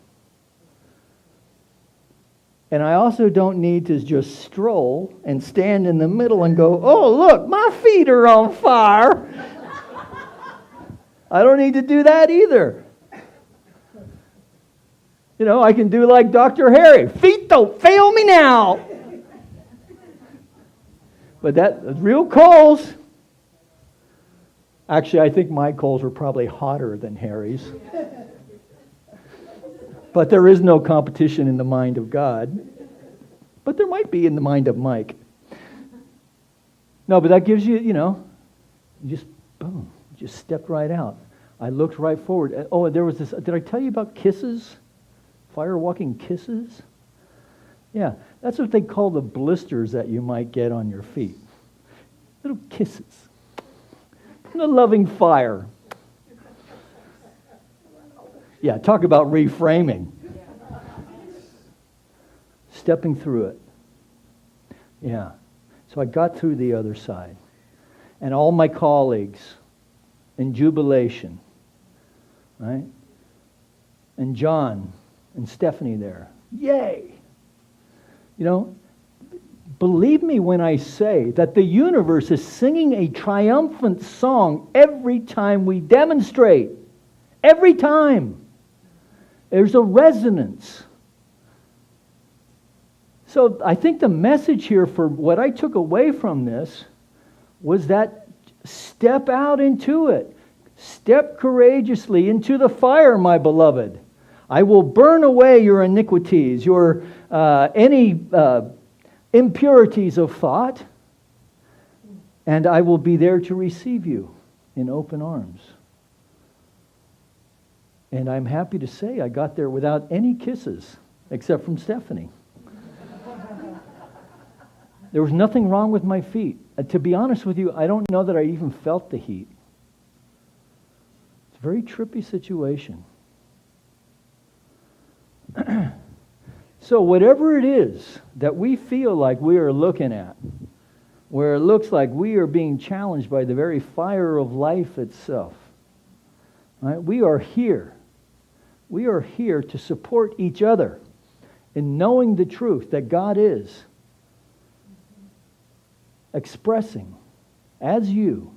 And I also don't need to just stroll and stand in the middle and go, oh, look, my feet are on fire. I don't need to do that either. I can do like Dr. Harry. Feet don't fail me now. But that's real coals. Actually, I think my coals were probably hotter than Harry's. But there is no competition in the mind of God. But there might be in the mind of Mike. No, but that gives you, you just, boom, just stepped right out. I looked right forward. Oh, there was this, did I tell you about kisses? Fire walking kisses? Yeah, that's what they call the blisters that you might get on your feet. Little kisses. The loving fire. Yeah, talk about reframing. Stepping through it. Yeah. So I got through the other side. And all my colleagues in jubilation, right? And John and Stephanie there. Yay! Believe me when I say that the universe is singing a triumphant song every time we demonstrate. Every time. There's a resonance. So I think the message here for what I took away from this was that step out into it. Step courageously into the fire, my beloved. I will burn away your iniquities, your any impurities of thought, and I will be there to receive you in open arms. And I'm happy to say I got there without any kisses, except from Stephanie. There was nothing wrong with my feet. To be honest with you, I don't know that I even felt the heat. It's a very trippy situation. So whatever it is that we feel like we are looking at, where it looks like we are being challenged by the very fire of life itself, right? We are here. We are here to support each other in knowing the truth that God is expressing as you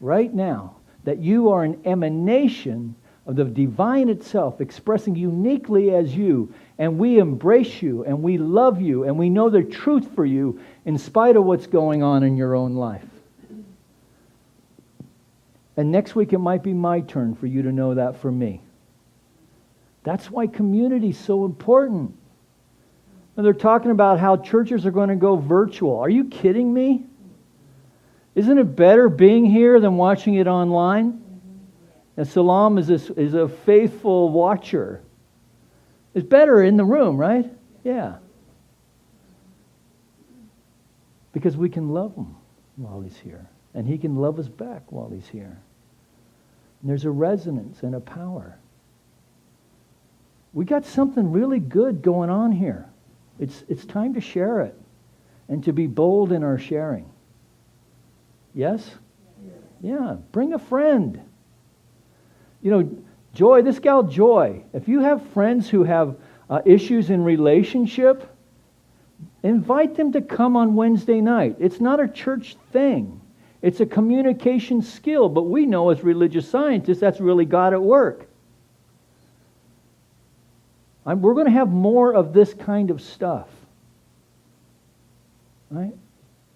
right now, that you are an emanation of the divine itself, expressing uniquely as you, and we embrace you, and we love you, and we know the truth for you in spite of what's going on in your own life. And next week it might be my turn for you to know that for me. That's why community is so important. And they're talking about how churches are going to go virtual. Are you kidding me? Isn't it better being here than watching it online? And Salam is a faithful watcher. It's better in the room, right? Yeah. Because we can love him while he's here. And he can love us back while he's here. And there's a resonance and a power. We got something really good going on here. It's time to share it. and to be bold in our sharing. Yes? Yeah, bring a friend. You know, Joy, this gal Joy, if you have friends who have issues in relationship, invite them to come on Wednesday night. It's not a church thing. It's a communication skill, but we know as religious scientists that's really God at work. We're going to have more of this kind of stuff. Right?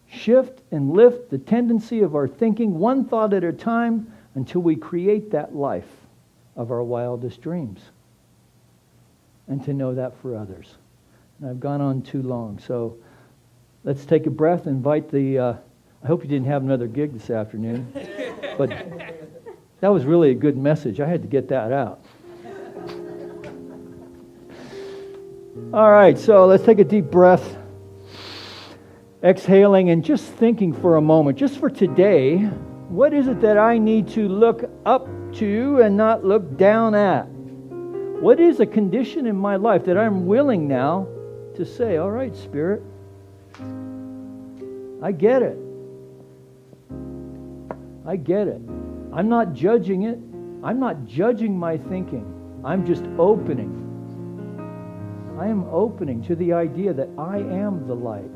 Shift and lift the tendency of our thinking one thought at a time until we create that life of our wildest dreams. And to know that for others. And I've gone on too long, so let's take a breath and invite the... I hope you didn't have another gig this afternoon. But that was really a good message. I had to get that out. All right, so let's take a deep breath. Exhaling and just thinking for a moment, just for today, what is it that I need to look up to and not look down at? What is a condition in my life that I'm willing now to say, all right, Spirit, I get it. I get it. I'm not judging it. I'm not judging my thinking. I'm just opening. I am opening to the idea that I am the light.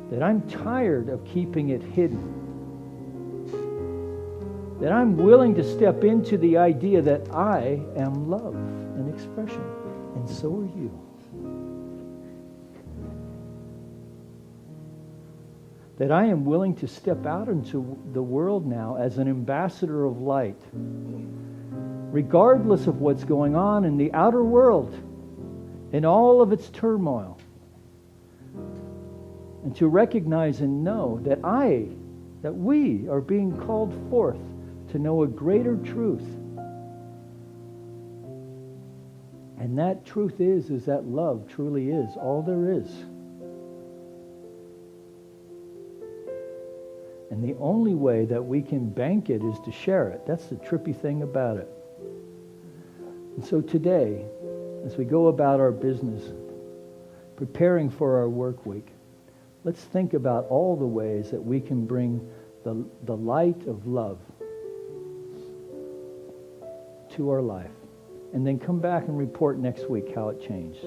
That I'm tired of keeping it hidden. That I'm willing to step into the idea that I am love and expression, and so are you. That I am willing to step out into the world now as an ambassador of light, regardless of what's going on in the outer world, in all of its turmoil. And to recognize and know that we are being called forth to know a greater truth. And that truth is that love truly is all there is. And the only way that we can bank it is to share it. That's the trippy thing about it. And so today, as we go about our business, preparing for our work week, let's think about all the ways that we can bring the light of love to our life. And then come back and report next week how it changed.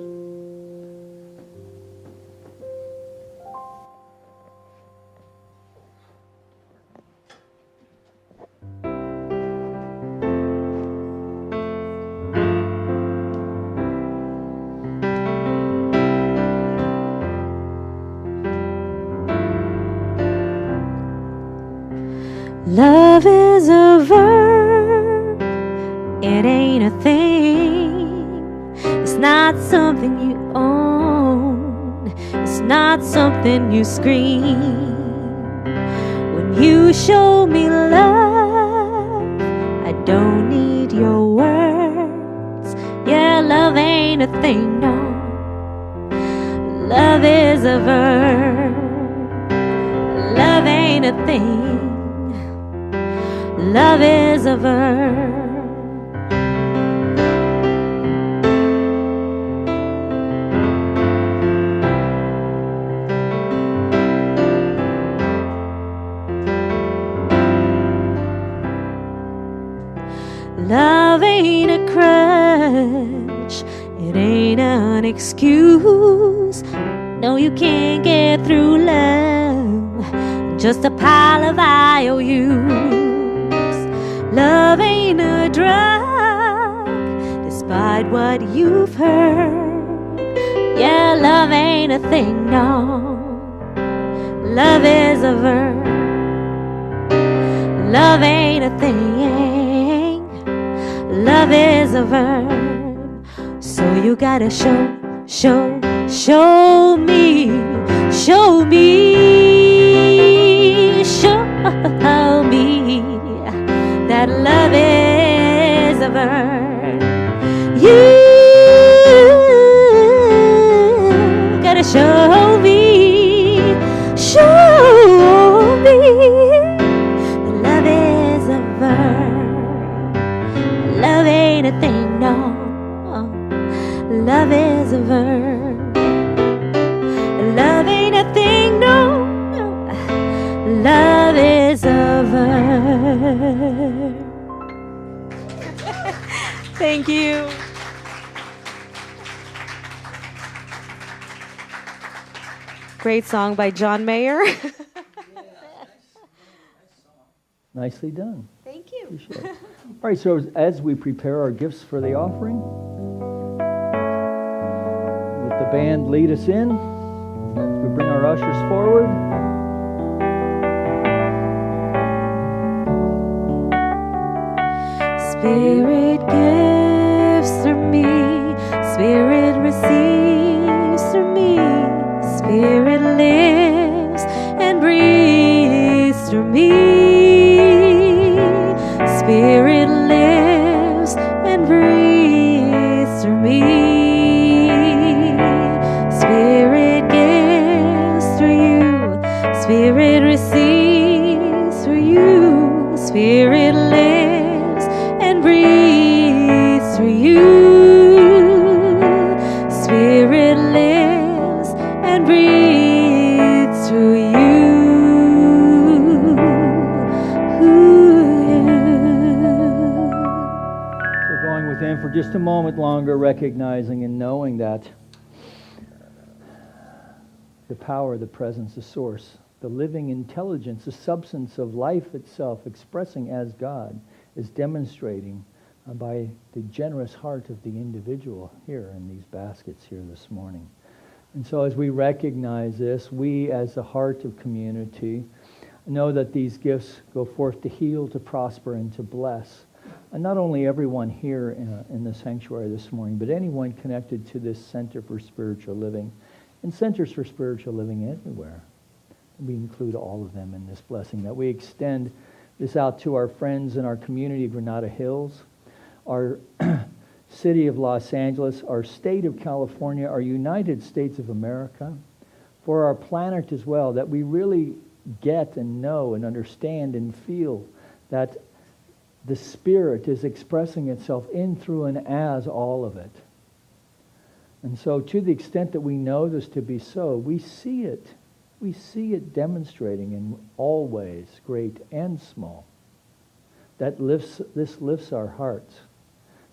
Love is a verb, it ain't a thing. It's not something you own, it's not something you scream. When you show me love, I don't need your words. Yeah, love ain't a thing, no. Love is a verb, love ain't a thing. Love is a verb. Love ain't a crutch, it ain't an excuse. No, you can't get through love, just a pile of IOUs. Love ain't a drug, despite what you've heard. Yeah, love ain't a thing, no. Love is a verb. Love ain't a thing. Love is a verb. So you gotta show me, show me that love is a verb. You gotta show me that love is a verb. Love ain't a thing, no. Love is a verb. Thank you. Great song by John Mayer. Nicely done. Thank you. Appreciate it. All right, so as we prepare our gifts for the offering, let the band lead us in. We bring our ushers forward. Spirit gives through me, Spirit receives through me, Spirit lives and breathes through me. Spirit lives and breathes through me. Spirit gives through you, Spirit receives through you, Spirit lives and breathes through you. Spirit lives and breathes through you. So going within for just a moment longer, recognizing and knowing that the power, the presence, the source, the living intelligence, the substance of life itself, expressing as God, is demonstrating by the generous heart of the individual here in these baskets here this morning. And so as we recognize this, we as the heart of community know that these gifts go forth to heal, to prosper, and to bless. And not only everyone here in the sanctuary this morning, but anyone connected to this Center for Spiritual Living and Centers for Spiritual Living everywhere. We include all of them in this blessing, that we extend this out to our friends in our community of Granada Hills, our city of Los Angeles, our state of California, our United States of America, for our planet as well, that we really get and know and understand and feel that the Spirit is expressing itself in, through, and as all of it. And so to the extent that we know this to be so, we see it. We see it demonstrating in all ways, great and small. This lifts our hearts.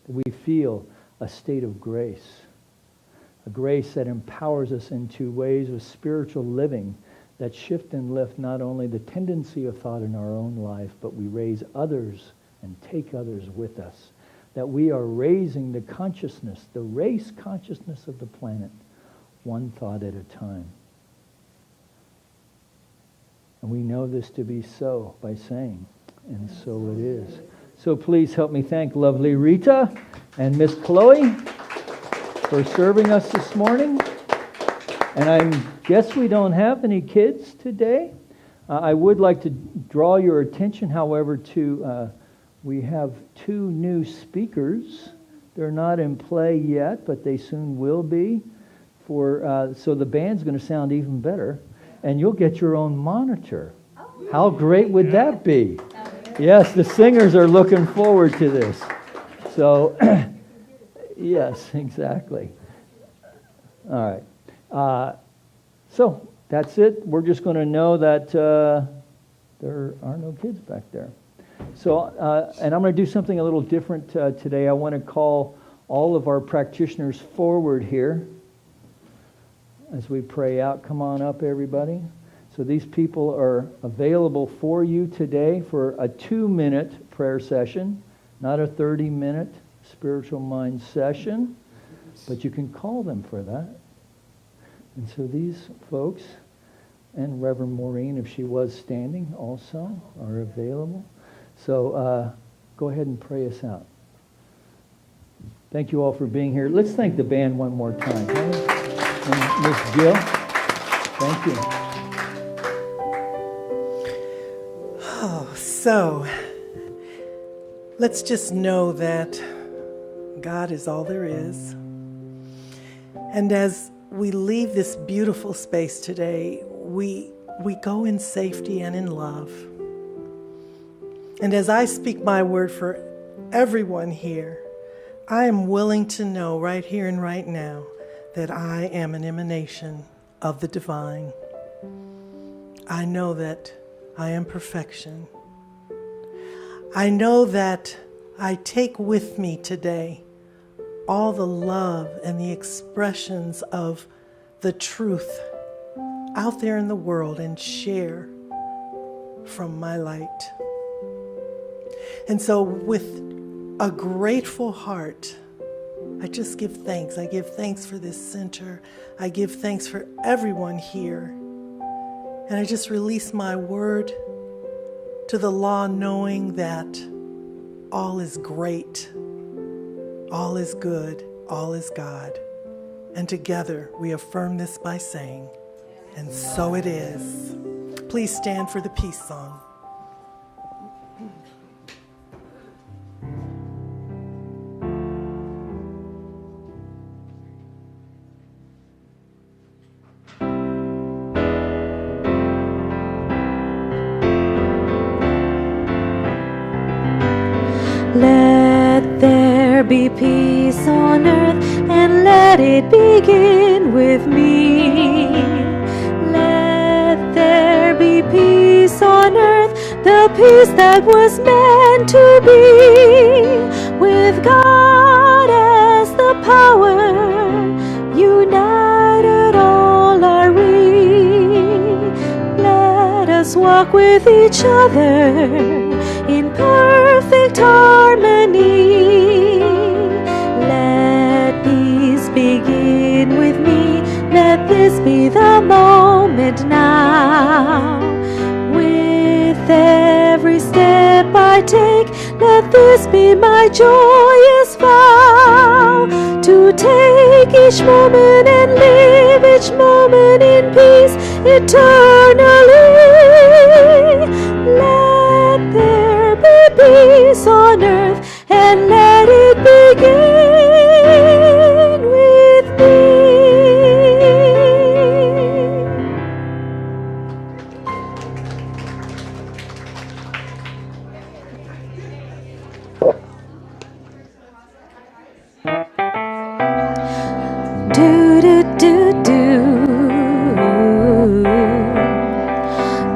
That we feel a state of grace. A grace that empowers us into ways of spiritual living that shift and lift not only the tendency of thought in our own life, but we raise others and take others with us. That we are raising the consciousness, the race consciousness of the planet, one thought at a time. And we know this to be so by saying, and so it is. So please help me thank lovely Rita and Miss Chloe for serving us this morning. And I guess we don't have any kids today. I would like to draw your attention, however, to we have 2 new speakers. They're not in play yet, but they soon will be. So the band's going to sound even better. And you'll get your own monitor. How great would that be? Yes, the singers are looking forward to this. So, yes, exactly. All right. So, that's it. We're just going to know that there are no kids back there. So, and I'm going to do something a little different today. I want to call all of our practitioners forward here as we pray out. Come on up, everybody. So these people are available for you today for a 2-minute prayer session, not a 30-minute spiritual mind session, but you can call them for that. And so these folks, and Reverend Maureen, if she was standing, also are available. So go ahead and pray us out. Thank you all for being here. Let's thank the band one more time. Huh? And Miss Jill, thank you. Oh, so let's just know that God is all there is. And as we leave this beautiful space today, we go in safety and in love. And as I speak my word for everyone here, I am willing to know right here and right now that I am an emanation of the divine. I know that I am perfection. I know that I take with me today all the love and the expressions of the truth out there in the world and share from my light. And so with a grateful heart, I just give thanks. I give thanks for this center. I give thanks for everyone here. And I just release my word to the law, knowing that all is great, all is good, all is God. And together we affirm this by saying, and so it is. Please stand for the peace song. Let there be peace on earth, and let it begin with me. Let there be peace on earth, the peace that was meant to be. With God as the power, united all are we. Let us walk with each other in perfect harmony. Let peace begin with me. Let this be the moment now. With every step I take, let this be my joyous vow. To take each moment and live each moment in peace eternally. Let there be peace on earth, and let it begin with me. Do do do do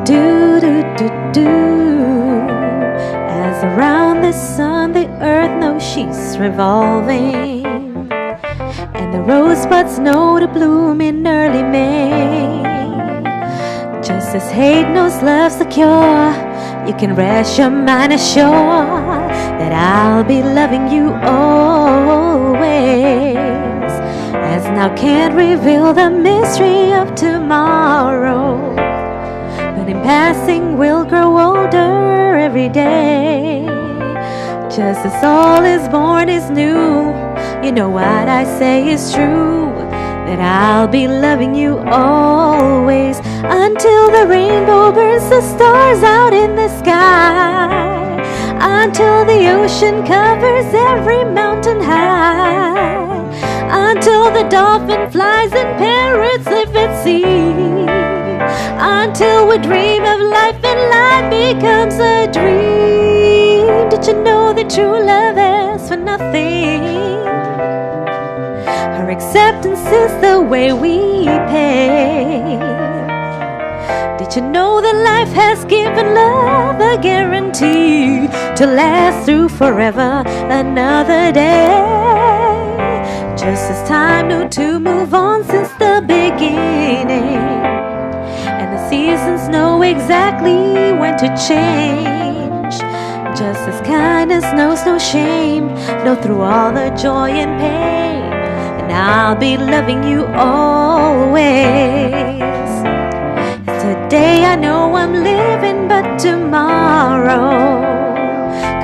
do do do do. As around the sun the earth knows she's revolving, and the rosebuds know to bloom in early May. Just as hate knows love's the cure, you can rest your mind assured that I'll be loving you always. As now can't reveal the mystery of tomorrow, but in passing we'll grow older every day. Just as all is born is new, you know what I say is true, that I'll be loving you always, until the rainbow burns the stars out in the sky, until the ocean covers every mountain high, until the dolphin flies and parrots live at sea, until we dream of life and life becomes a dream. Did you know that true love asks for nothing? Her acceptance is the way we pay. Did you know that life has given love a guarantee to last through forever another day? Just as time knew to move on since the beginning, and the seasons know exactly when to change. Just as kindness knows no shame, know through all the joy and pain, and I'll be loving you always. Today I know I'm living, but tomorrow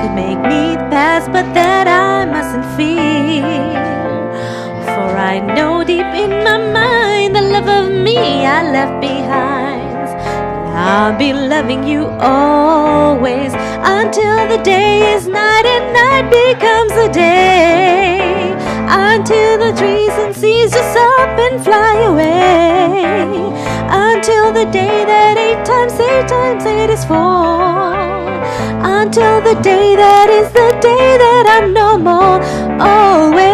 could make me the past, but that I mustn't fear. For I know deep in my mind the love of me I left behind. I'll be loving you always, until the day is night and night becomes a day, until the trees and seas just up and fly away, until the day that 8 times 8 is 4, until the day that is the day that I'm no more always.